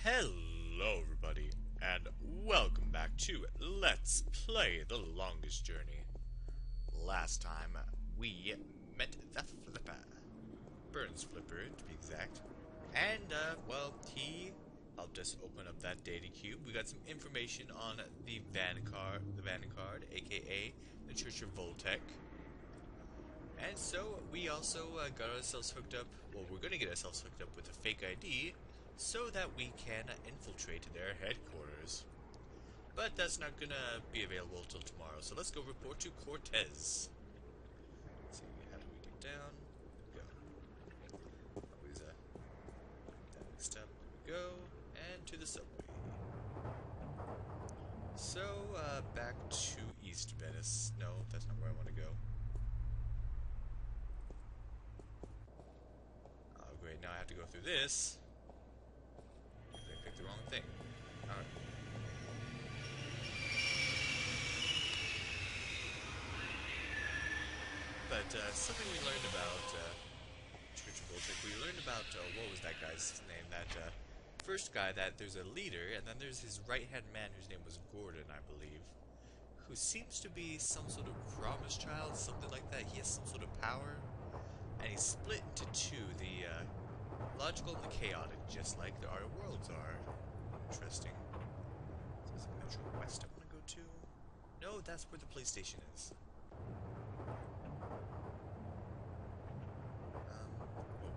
Hello everybody, and welcome back to Let's Play The Longest Journey. Last time, we met the Flipper. Burns Flipper, to be exact. And, well, he helped us open up that data cube. We got some information on the Vanguard, aka the Church of Voltec. And so, we also got ourselves hooked up, well, we're gonna get ourselves hooked up with a fake ID, so that we can infiltrate their headquarters. But that's not gonna be available till tomorrow, so let's go report to Cortez. Let's see, how do we get down? Go. Always that next step. Go, and to the subway. So, back to East Venice. No, that's not where I want to go. Oh, great, now I have to go through this. They picked the wrong thing. Alright. But, something we learned about, Church of Voltec, we learned about, what was that guy's name? That, first guy, that there's a leader, and then there's his right-hand man whose name was Gordon, I believe, who seems to be some sort of promised child, something like that. He has some sort of power, and he's split into two, the, logical and the chaotic, just like the Outer Worlds are. Interesting. So there's a Metro West I want to go to. No, that's where the police station is. Oh,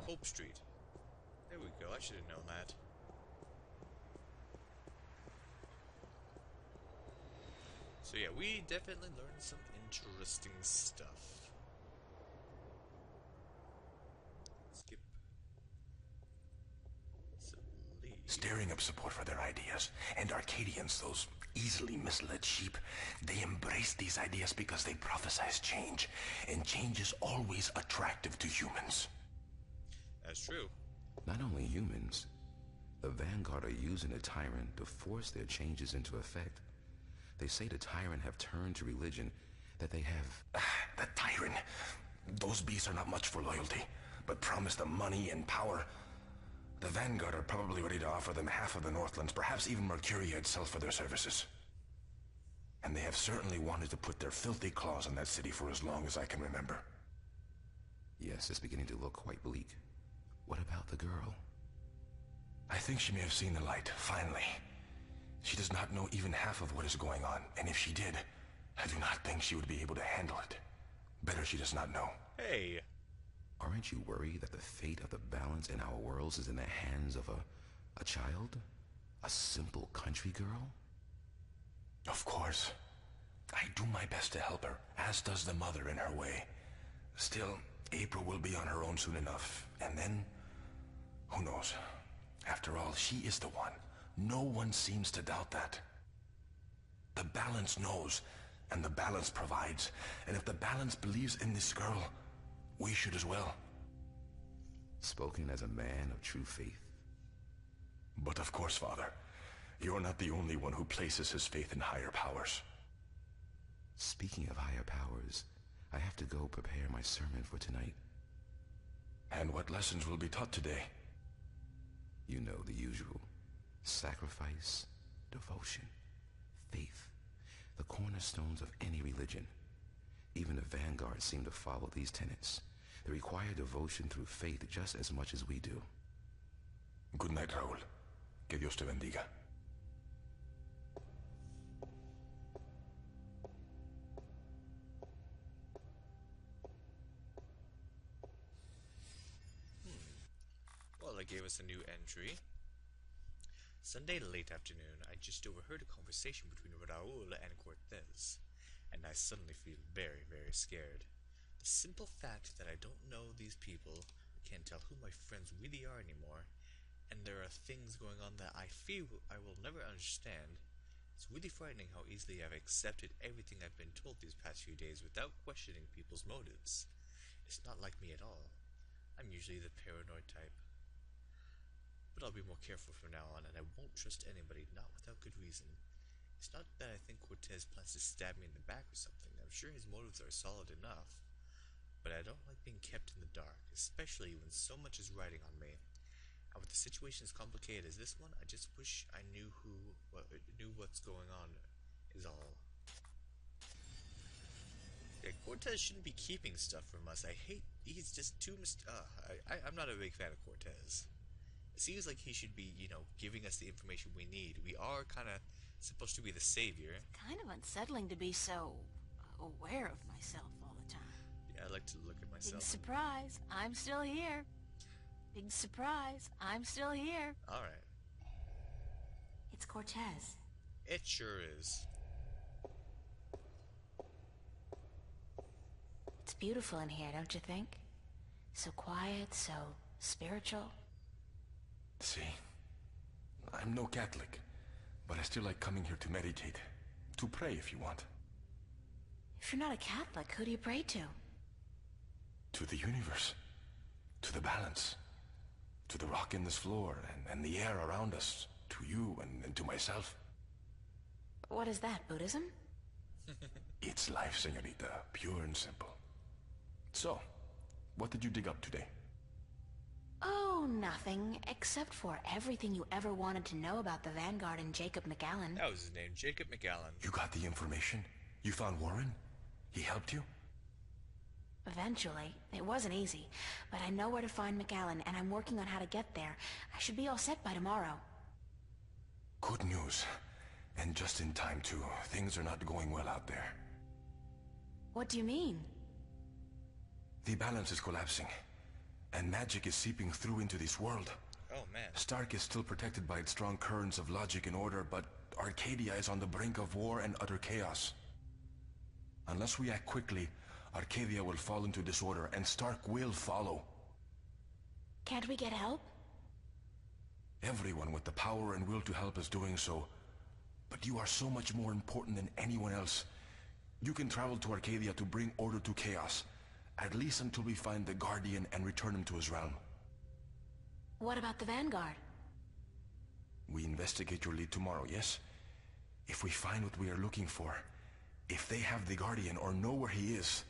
Hope Street. There we go, I should have known that. So yeah, we definitely learned some interesting stuff. Skip. Stirring up support for their ideas. And Arcadians, those easily misled sheep, they embrace these ideas because they prophesize change. And change is always attractive to humans. That's true. Not only humans, the Vanguard are using the Tyrant to force their changes into effect. They say the Tyrant have turned to religion, that they have... The Tyrant. Those beasts are not much for loyalty, but promise them money and power. The Vanguard are probably ready to offer them half of the Northlands, perhaps even Mercuria itself for their services. And they have certainly wanted to put their filthy claws on that city for as long as I can remember. Yes, it's beginning to look quite bleak. What about the girl? I think she may have seen the light, finally. She does not know even half of what is going on, and if she did, I do not think she would be able to handle it. Better she does not know. Hey! Aren't you worried that the fate of the balance in our worlds is in the hands of a child? A simple country girl? Of course. I do my best to help her, as does the mother in her way. Still, April will be on her own soon enough, and then... who knows? After all, she is the one. No one seems to doubt that. The balance knows, and the balance provides. And if the balance believes in this girl, we should as well. Spoken as a man of true faith. But of course, Father, you're not the only one who places his faith in higher powers. Speaking of higher powers, I have to go prepare my sermon for tonight. And what lessons will be taught today? You know, the usual. Sacrifice, devotion, faith. The cornerstones of any religion. Even the Vanguard seem to follow these tenets. They require devotion through faith just as much as we do. Good night, Raúl. Que Dios te bendiga. Well, they gave us a new entry. Sunday late afternoon, I just overheard a conversation between Raúl and Cortez, and I suddenly feel very, very scared. The simple fact that I don't know these people, I can't tell who my friends really are anymore, and there are things going on that I feel I will never understand. It's really frightening how easily I've accepted everything I've been told these past few days without questioning people's motives. It's not like me at all. I'm usually the paranoid type. But I'll be more careful from now on, and I won't trust anybody, not without good reason. It's not that I think Cortez plans to stab me in the back or something. I'm sure his motives are solid enough. But I don't like being kept in the dark, especially when so much is riding on me. And with the situation as complicated as this one, I just wish I knew knew what's going on. Is all. Yeah, Cortez shouldn't be keeping stuff from us. He's just too I'm not a big fan of Cortez. It seems like he should be, giving us the information we need. We are kind of supposed to be the savior. Kind of unsettling to be so aware of myself all the time. Yeah, I like to look at myself. Big surprise, I'm still here. Big surprise, I'm still here. Alright. It's Cortez. It sure is. It's beautiful in here, don't you think? So quiet, so spiritual. See, I'm no Catholic, but I still like coming here to meditate. To pray if you want. If you're not a Catholic, who do you pray to? To the universe. To the balance. To the rock in this floor and the air around us. To you and to myself. What is that, Buddhism? It's life, señorita. Pure and simple. So, what did you dig up today? Oh, nothing, except for everything you ever wanted to know about the Vanguard and Jacob McAllen. That was his name, Jacob McAllen. You got the information? You found Warren? He helped you? Eventually. It wasn't easy, but I know where to find McAllen, and I'm working on how to get there. I should be all set by tomorrow. Good news. And just in time, too. Things are not going well out there. What do you mean? The balance is collapsing, and magic is seeping through into this world. Oh, man. Stark is still protected by its strong currents of logic and order, but Arcadia is on the brink of war and utter chaos. Unless we act quickly, Arcadia will fall into disorder, and Stark will follow. Can't we get help? Everyone with the power and will to help is doing so. But you are so much more important than anyone else. You can travel to Arcadia to bring order to chaos, at least until we find the Guardian and return him to his realm. What about the Vanguard? We investigate your lead tomorrow, yes? If we find what we are looking for, if they have the Guardian or know where he is,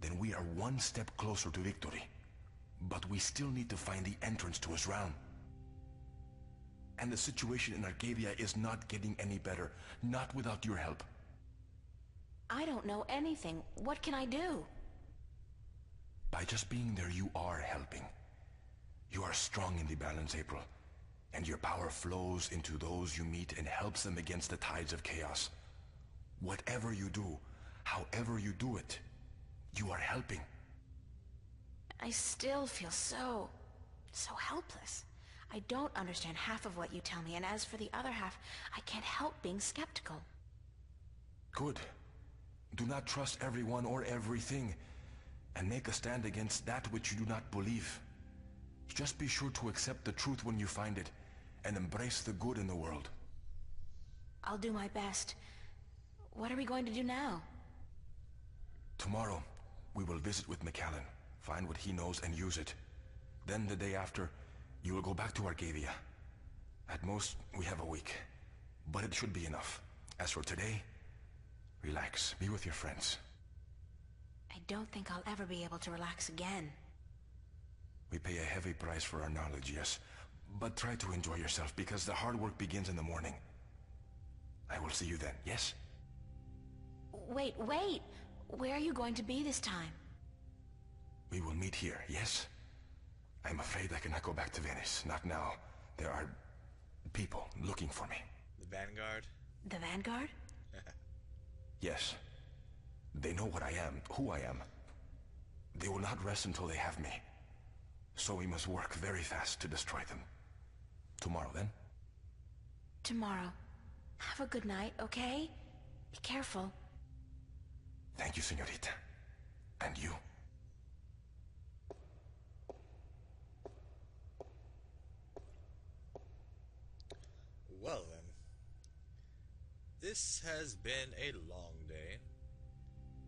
then we are one step closer to victory. But we still need to find the entrance to his realm. And the situation in Arcadia is not getting any better, not without your help. I don't know anything. What can I do? By just being there, you are helping. You are strong in the balance, April. And your power flows into those you meet and helps them against the tides of chaos. Whatever you do, however you do it, you are helping. I still feel so helpless. I don't understand half of what you tell me, and as for the other half, I can't help being skeptical. Good. Do not trust everyone or everything, and make a stand against that which you do not believe. Just be sure to accept the truth when you find it, and embrace the good in the world. I'll do my best. What are we going to do now? Tomorrow, we will visit with McAllen, find what he knows and use it. Then the day after, you will go back to Arcadia. At most, we have a week, but it should be enough. As for today, relax, be with your friends. I don't think I'll ever be able to relax again. We pay a heavy price for our knowledge, yes, but try to enjoy yourself because the hard work begins in the morning. I will see you then, yes? Wait! Where are you going to be this time? We will meet here, yes? I'm afraid I cannot go back to Venice, not now. There are people looking for me. The Vanguard? The Vanguard? Yes. They know what I am, who I am. They will not rest until they have me. So we must work very fast to destroy them. Tomorrow, then? Tomorrow. Have a good night, okay? Be careful. Thank you, señorita. And you. Well then. This has been a long day.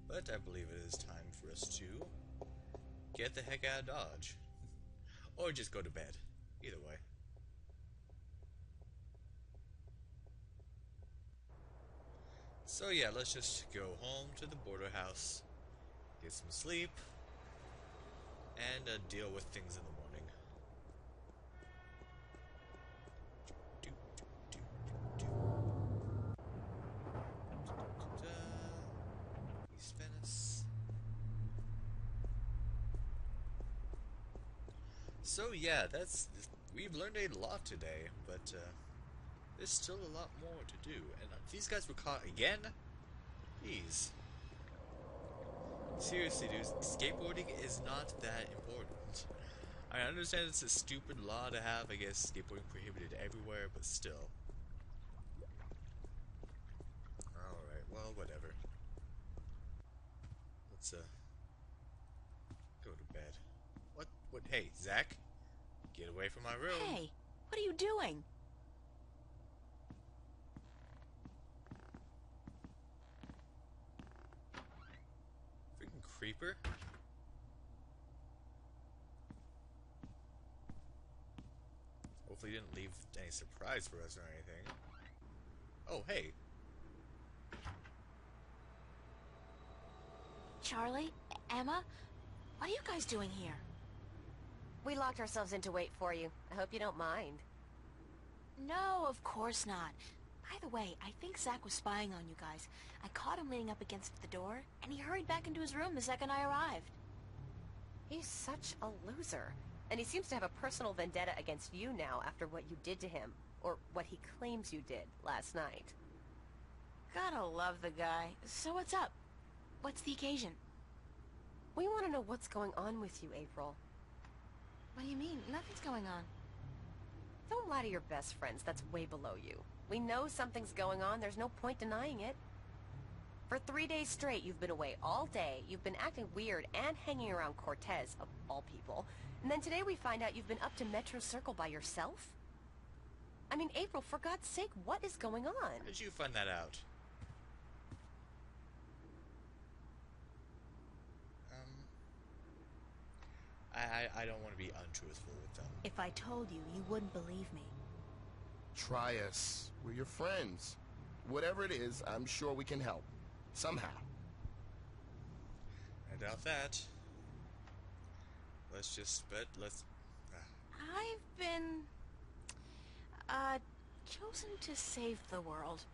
But I believe it is time for us to get the heck out of Dodge. Or just go to bed. Either way. So yeah, let's just go home to the border house, get some sleep, and deal with things in the morning. So yeah, we've learned a lot today, but there's still a lot more to do. And these guys were caught again? Jeez. Seriously, dude, skateboarding is not that important. I understand it's a stupid law to have, I guess, skateboarding prohibited everywhere, but still. Alright, well, whatever. Let's, go to bed. What, hey, Zach? Get away from my room. Hey, what are you doing? Freaking creeper. Hopefully he didn't leave any surprise for us or anything. Oh, hey. Charlie? Emma? What are you guys doing here? We locked ourselves in to wait for you. I hope you don't mind. No, of course not. By the way, I think Zach was spying on you guys. I caught him leaning up against the door, and he hurried back into his room the second I arrived. He's such a loser. And he seems to have a personal vendetta against you now after what you did to him. Or what he claims you did last night. Gotta love the guy. So what's up? What's the occasion? We want to know what's going on with you, April. What do you mean? Nothing's going on. Don't lie to your best friends. That's way below you. We know something's going on. There's no point denying it. For 3 days straight, you've been away all day. You've been acting weird and hanging around Cortez, of all people. And then today we find out you've been up to Metro Circle by yourself? I mean, April, for God's sake, what is going on? How did you find that out? I don't want to be untruthful with them. If I told you, you wouldn't believe me. Try us. We're your friends. Whatever it is, I'm sure we can help. Somehow. I doubt that. Let's... I've been... chosen to save the world.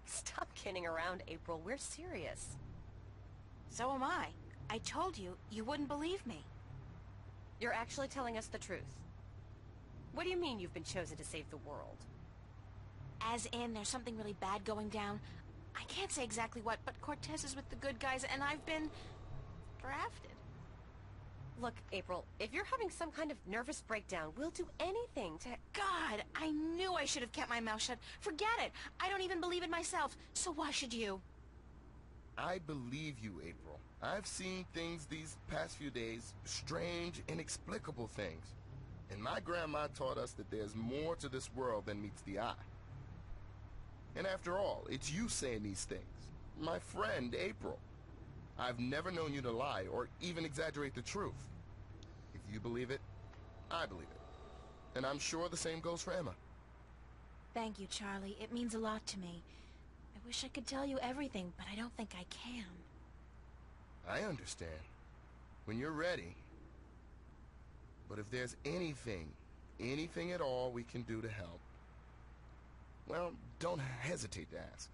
Stop kidding around, April. We're serious. So am I. I told you, you wouldn't believe me. You're actually telling us the truth. What do you mean you've been chosen to save the world? As in, there's something really bad going down. I can't say exactly what, but Cortez is with the good guys, and I've been... drafted. Look, April, if you're having some kind of nervous breakdown, we'll do anything to... God, I knew I should have kept my mouth shut. Forget it. I don't even believe it myself, so why should you? I believe you, April. I've seen things these past few days, strange, inexplicable things. And my grandma taught us that there's more to this world than meets the eye. And after all, it's you saying these things. My friend, April. I've never known you to lie or even exaggerate the truth. If you believe it, I believe it. And I'm sure the same goes for Emma. Thank you, Charlie. It means a lot to me. I wish I could tell you everything, but I don't think I can. I understand. When you're ready. But if there's anything at all we can do to help, well, don't hesitate to ask.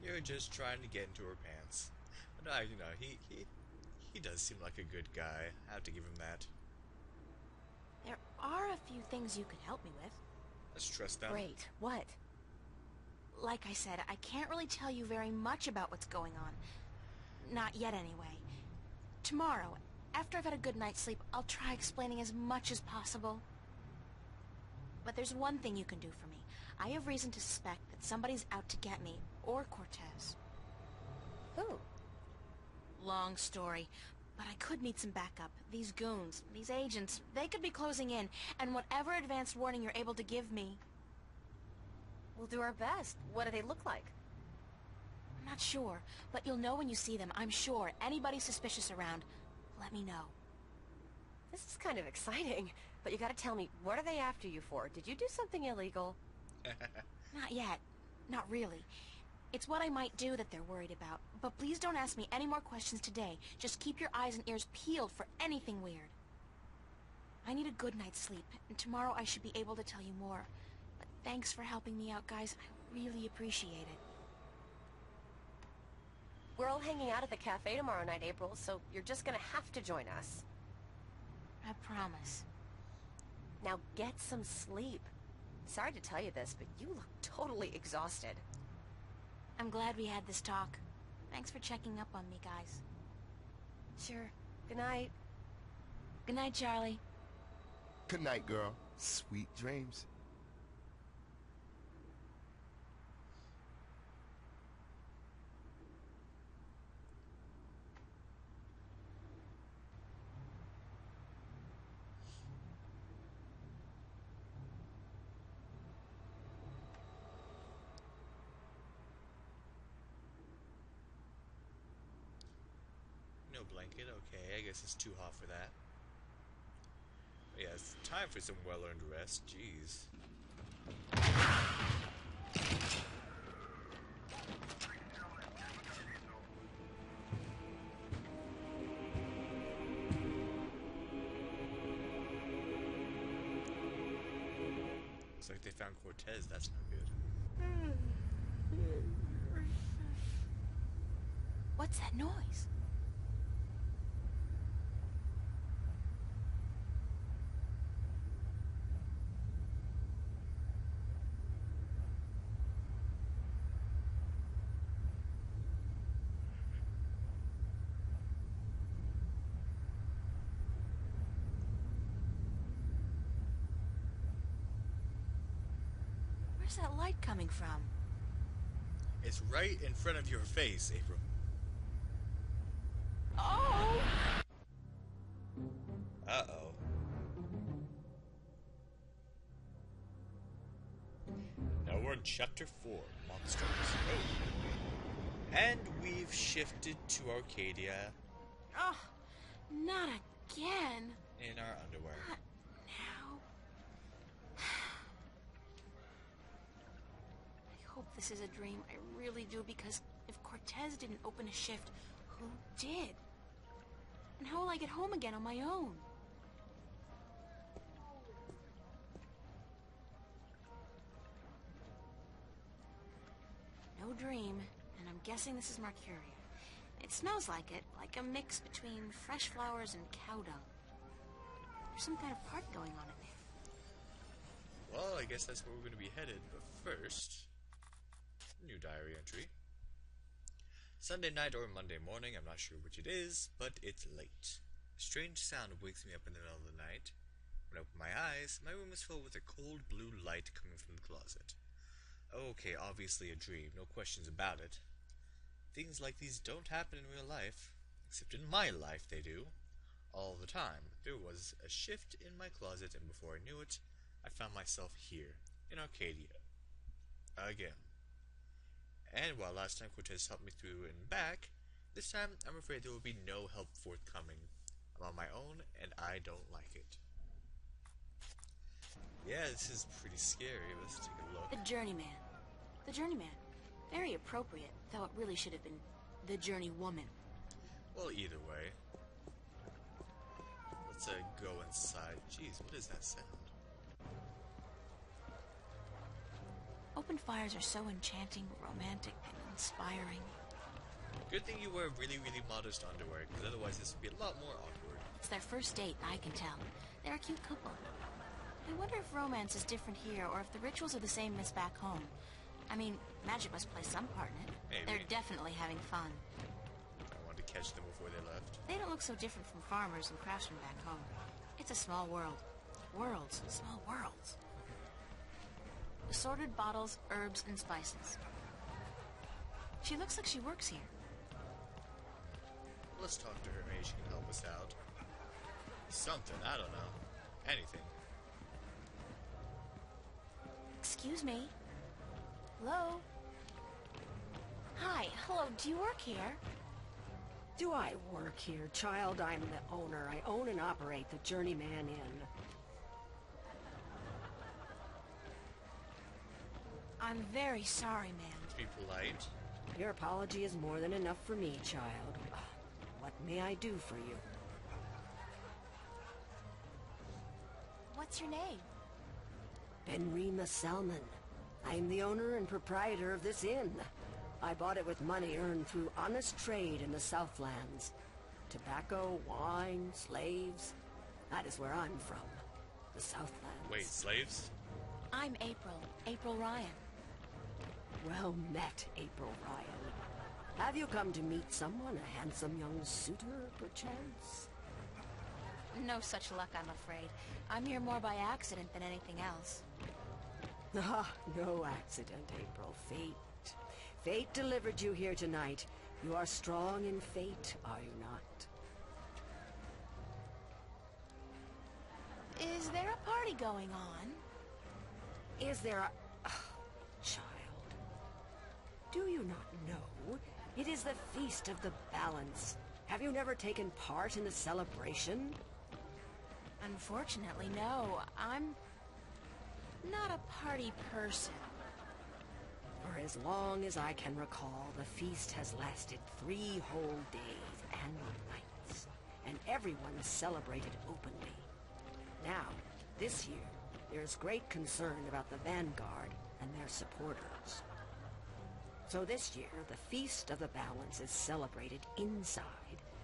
You're just trying to get into her pants. No, you know, he does seem like a good guy. I have to give him that. There are a few things you could help me with. Let's trust them. Great. What? Like I said, I can't really tell you very much about what's going on. Not yet, anyway. Tomorrow, after I've had a good night's sleep, I'll try explaining as much as possible. But there's one thing you can do for me. I have reason to suspect that somebody's out to get me, or Cortez. Who? Long story, but I could need some backup. These goons, these agents, they could be closing in, and whatever advanced warning you're able to give me... We'll do our best. What do they look like? I'm not sure, but you'll know when you see them, I'm sure. Anybody suspicious around, let me know. This is kind of exciting, but you gotta tell me, what are they after you for? Did you do something illegal? Not yet. Not really. It's what I might do that they're worried about. But please don't ask me any more questions today. Just keep your eyes and ears peeled for anything weird. I need a good night's sleep, and tomorrow I should be able to tell you more. But thanks for helping me out, guys. I really appreciate it. We're all hanging out at the cafe tomorrow night, April, so you're just gonna have to join us. I promise. Now get some sleep. Sorry to tell you this, but you look totally exhausted. I'm glad we had this talk. Thanks for checking up on me, guys. Sure. Good night. Good night, Charlie. Good night, girl. Sweet dreams. No blanket, okay, I guess it's too hot for that. But yeah, it's time for some well-earned rest, jeez. Looks like they found Cortez, that's not good. What's that noise? Where's that light coming from? It's right in front of your face, April. Oh! Uh-oh. Now we're in Chapter 4, Monsters. Oh. And we've shifted to Arcadia Oh, not again. in our underwear. Not now. I hope this is a dream. I really do, because if Cortez didn't open a shift, who did? And how will I get home again on my own? No dream, and I'm guessing this is Mercuria. It smells like it, like a mix between fresh flowers and cow dung. There's some kind of party going on in there. Well, I guess that's where we're going to be headed, but first, new diary entry. Sunday night or Monday morning, I'm not sure which it is, but it's late. A strange sound wakes me up in the middle of the night. When I open my eyes, my room is filled with a cold blue light coming from the closet. Okay, obviously a dream, no questions about it. Things like these don't happen in real life, except in my life they do. All the time. There was a shift in my closet, and before I knew it, I found myself here, in Arcadia. Again. And while last time Cortez helped me through and back, this time I'm afraid there will be no help forthcoming. I'm on my own, and I don't like it. Yeah, this is pretty scary. Let's take a look. The Journeyman. The Journeyman. Very appropriate, though it really should have been the Journeywoman. Well, either way. Let's go inside. Jeez, what is that sound? Open fires are so enchanting, romantic, and inspiring. Good thing you wear really, really modest underwear, because otherwise this would be a lot more awkward. It's their first date, I can tell. They're a cute couple. I wonder if romance is different here, or if the rituals are the same as back home. I mean, magic must play some part in it. Maybe. They're definitely having fun. I wanted to catch them before they left. They don't look so different from farmers and craftsmen back home. It's a small world. Worlds, small worlds. Assorted bottles, herbs, and spices. She looks like she works here. Let's talk to her. Maybe she can help us out. Something, I don't know. Anything. Excuse me. Hello? Hi, hello, do you work here? Do I work here, child? I'm the owner. I own and operate the Journeyman Inn. I'm very sorry, ma'am. To be polite. Your apology is more than enough for me, child. What may I do for you? What's your name? Benrima Selman. I'm the owner and proprietor of this inn. I bought it with money earned through honest trade in the Southlands. Tobacco, wine, slaves. That is where I'm from. The Southlands. Wait, slaves? I'm April. April Ryan. Well met, April Ryan. Have you come to meet someone, a handsome young suitor, perchance? No such luck, I'm afraid. I'm here more by accident than anything else. Ah, no accident, April. Fate. Fate delivered you here tonight. You are strong in fate, are you not? Is there a party going on? Is there a... child. Do you not know? It is the Feast of the Balance. Have you never taken part in the celebration? Unfortunately, no. I'm not a party person. For as long as I can recall, the feast has lasted 3 whole days and nights, and everyone celebrated openly. Now, this year, there's great concern about the Vanguard and their supporters. So this year, the Feast of the Balance is celebrated inside,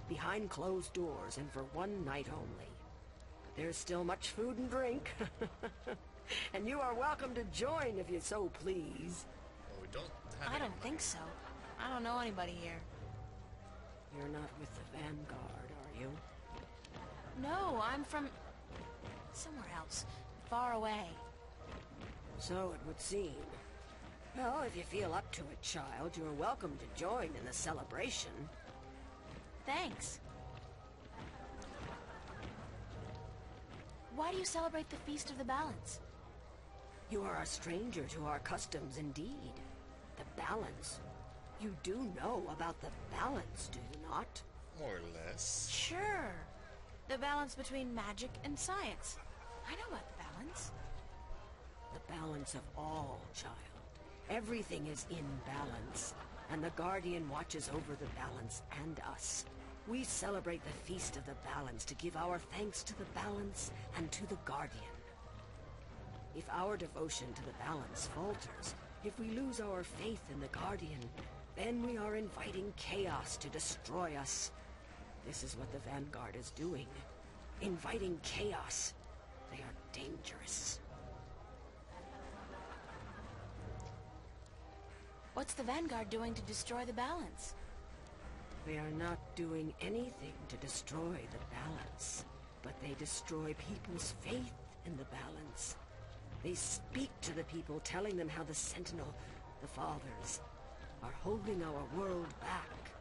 behind closed doors, and for 1 night only. But there's still much food and drink. And you are welcome to join if you so please. Well, we don't have I don't think so. I don't know anybody here. You're not with the Vanguard, are you? No, I'm from... somewhere else. Far away. So it would seem. Well, if you feel up to it, child, you are welcome to join in the celebration. Thanks. Why do you celebrate the Feast of the Balance? You are a stranger to our customs indeed. The balance. You do know about the balance, do you not? More or less. Sure. The balance between magic and science. I know about the balance. The balance of all, child. Everything is in balance, and the Guardian watches over the balance and us. We celebrate the Feast of the Balance to give our thanks to the balance and to the Guardian. If our devotion to the balance falters, if we lose our faith in the Guardian, then we are inviting chaos to destroy us. This is what the Vanguard is doing. Inviting chaos. They are dangerous. What's the Vanguard doing to destroy the balance? They are not doing anything to destroy the balance, but they destroy people's faith in the balance. They speak to the people, telling them how the Sentinel, the Fathers, are holding our world back.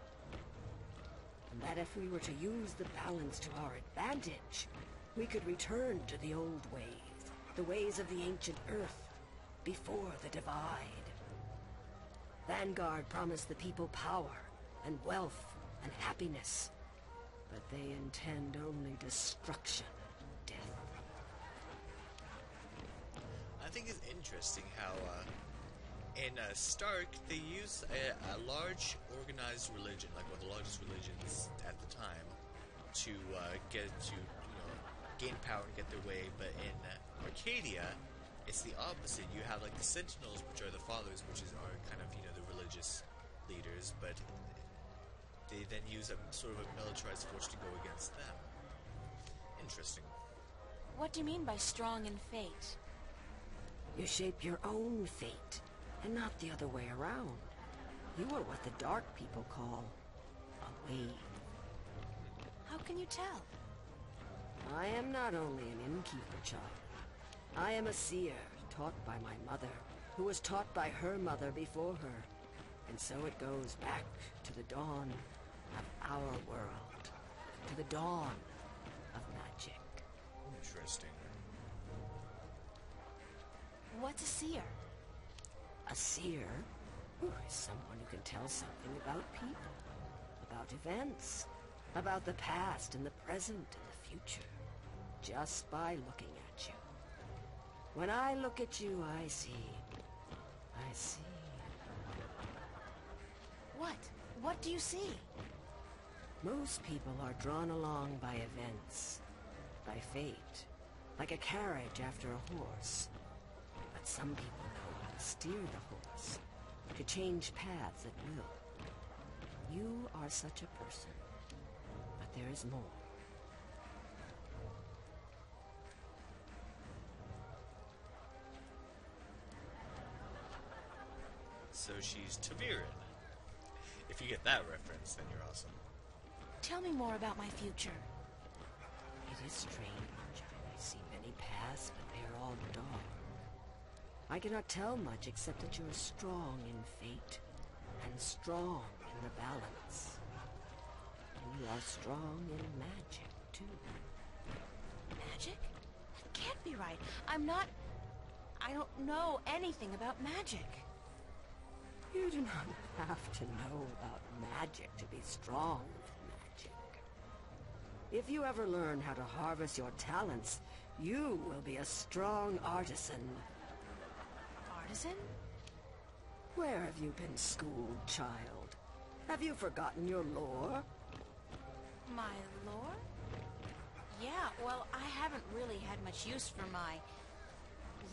And that if we were to use the balance to our advantage, we could return to the old ways, the ways of the ancient Earth, before the divide. Vanguard promised the people power and wealth and happiness, but they intend only destruction and death. I think it's interesting how in Stark they use a large organized religion, like one of the largest religions at the time, to get to gain power and get their way. But in Arcadia, it's the opposite. You have like the Sentinels, which are the Fathers, which are kind of the religious leaders, but they then use a sort of a militarized force to go against them. Interesting. What do you mean by strong in fate? You shape your own fate, and not the other way around. You are what the Dark people call a wave. How can you tell? I am not only an innkeeper, child. I am a seer, taught by my mother, who was taught by her mother before her. And so it goes back to the dawn of our world, to the dawn of magic. Interesting. What's a seer? A seer is someone who can tell something about people, about events, about the past and the present and the future, just by looking at you. When I look at you, I see. What? What do you see? Most people are drawn along by events, by fate, like a carriage after a horse. But some people know how to steer the horse, to change paths at will. You are such a person, but there is more. so she's Taviran. If you get that reference, then you're awesome. Tell me more about my future. It is strange. I see many paths, but they are all dark. I cannot tell much except that you are strong in fate and strong in the balance. And you are strong in magic, too. Magic? That can't be right. I don't know anything about magic. You do not have to know about magic to be strong with magic. If you ever learn how to harvest your talents, you will be a strong artisan. Artisan? Where have you been schooled, child? Have you forgotten your lore? My lore? Yeah, well, I haven't really had much use for my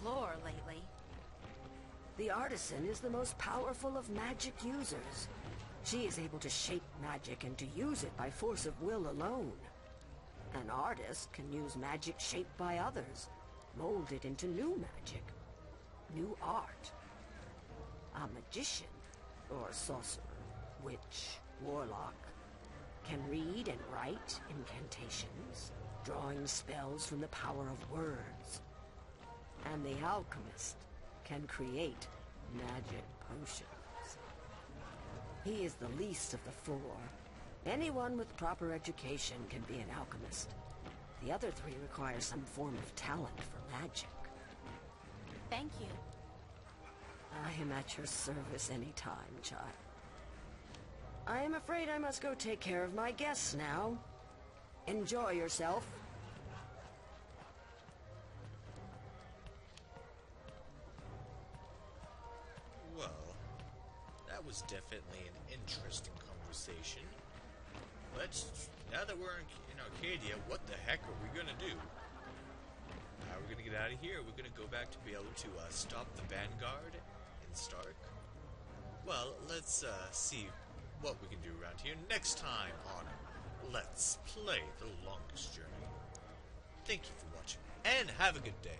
lore lately. The artisan is the most powerful of magic users. She is able to shape magic and to use it by force of will alone. An artist can use magic shaped by others, mold it into new magic, new art. A magician, or sorcerer, witch, warlock, can read and write incantations, drawing spells from the power of words. And the alchemist can create magic potions. He is the least of the four. Anyone with proper education can be an alchemist. The other three require some form of talent for magic. Thank you. I am at your service any time, child. I am afraid I must go take care of my guests now. Enjoy yourself. Well, that was definitely an interesting conversation. Now that we're in Arcadia, what the heck are we gonna do? How are we gonna get out of here? We're gonna go back to be able to stop the Vanguard in Stark? Well, let's see what we can do around here next time on Let's Play the Longest Journey. Thank you for watching, and have a good day.